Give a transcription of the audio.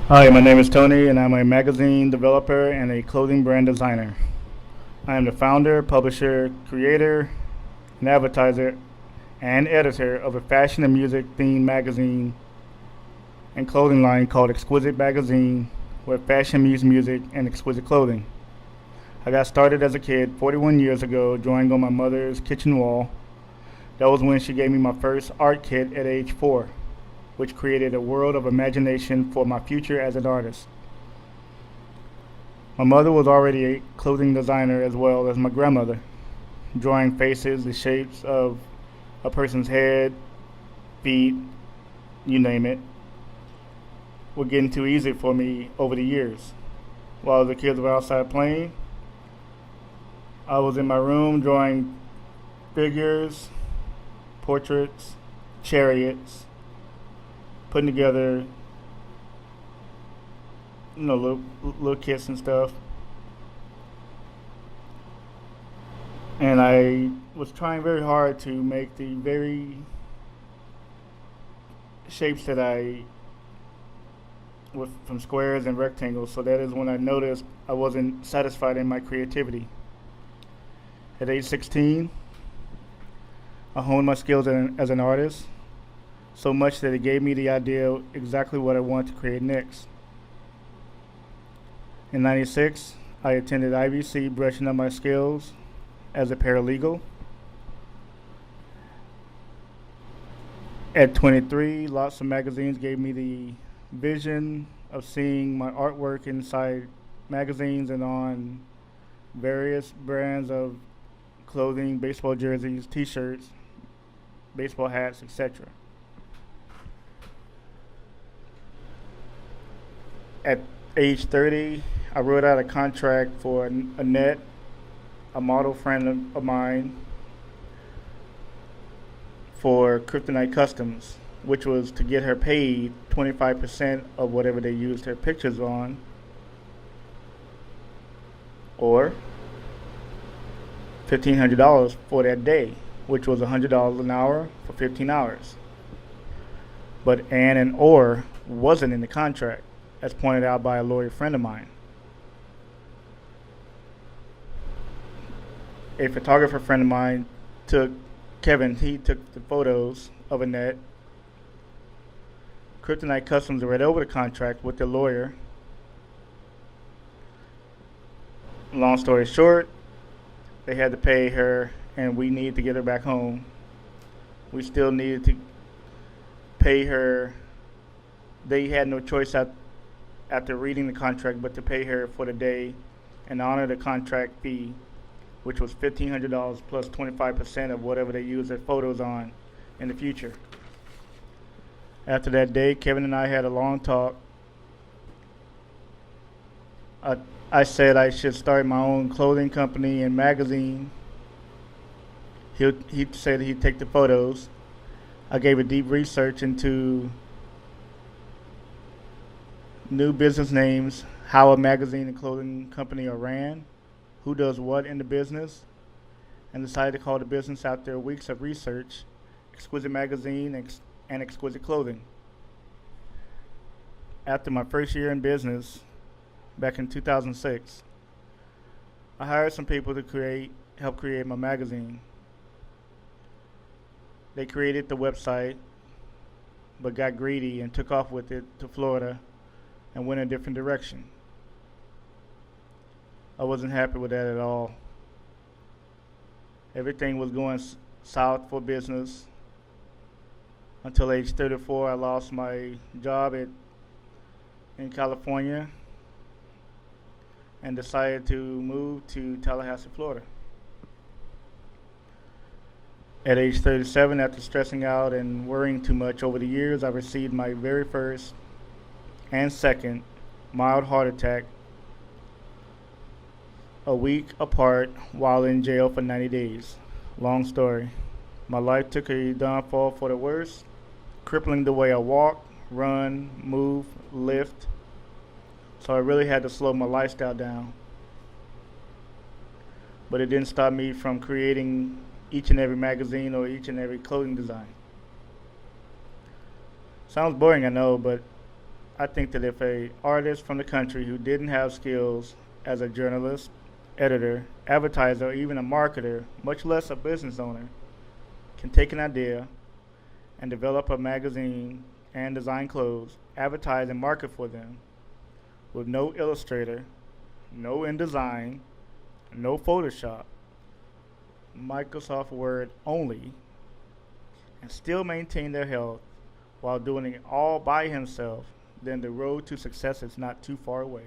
Hi, my name is Tony, and I'm a magazine developer and a clothing brand designer. I am the founder, publisher, creator, and advertiser and editor of a fashion and music themed magazine and clothing line called XQUISITE Magazine, where fashion meets music and exquisite clothing. I got started as a kid 41 years ago, drawing on my mother's kitchen wall. That was when she gave me my first art kit at age 4, which created a world of imagination for my future as an artist. My mother was already a clothing designer as well as my grandmother, drawing faces, the shapes of a person's head, feet, you name it, were getting too easy for me over the years. While the kids were outside playing, I was in my room drawing figures, portraits, chariots, putting together, little kits and stuff. And I was trying very hard to make the very shapes that I with from squares and rectangles. So that is when I noticed I wasn't satisfied in my creativity. At age 16, I honed my skills as an artist so much that it gave me the idea of exactly what I wanted to create next. In '96, I attended IVC, brushing up my skills as a paralegal. At 23, lots of magazines gave me the vision of seeing my artwork inside magazines and on various brands of clothing, baseball jerseys, t-shirts, baseball hats, etc. At age 30, I wrote out a contract for Annette, a model friend of mine, for Kryptonite Customs, which was to get her paid 25% of whatever they used her pictures on, or $1,500 for that day, which was $100 an hour for 15 hours. But and or wasn't in the contract, as pointed out by a lawyer friend of mine. A photographer friend of mine took he took the photos of Annette. Kryptonite Customs read over the contract with the lawyer. Long story short, they had to pay her, and we needed to get her back home. We still needed to pay her. They had no choice after reading the contract but to pay her for the day and honor the contract fee, which was $1,500 plus 25% of whatever they use their photos on in the future. After that day, Kevin and I had a long talk. I said I should start my own clothing company and magazine. He said he'd take the photos. I gave a deep research into new business names, how a magazine and clothing company are ran, who does what in the business, and decided to call the business after weeks of research Exquisite Magazine and Exquisite Clothing. After my first year in business, back in 2006, I hired some people to help create my magazine. They created the website, but got greedy and took off with it to Florida and went a different direction. I wasn't happy with that at all. Everything was going south for business until age 34. I lost my job in California and decided to move to Tallahassee, Florida. At age 37, after stressing out and worrying too much over the years, I received my very first and second mild heart attack a week apart while in jail for 90 days. Long story. My life took a downfall for the worse, crippling the way I walk, run, move, lift. So I really had to slow my lifestyle down. But it didn't stop me from creating each and every magazine or each and every clothing design. Sounds boring, I know, but I think that if a artist from the country who didn't have skills as a journalist, editor, advertiser, or even a marketer, much less a business owner, can take an idea and develop a magazine and design clothes, advertise and market for them with no illustrator, no InDesign, no Photoshop, Microsoft Word only, and still maintain their health while doing it all by himself, then the road to success is not too far away.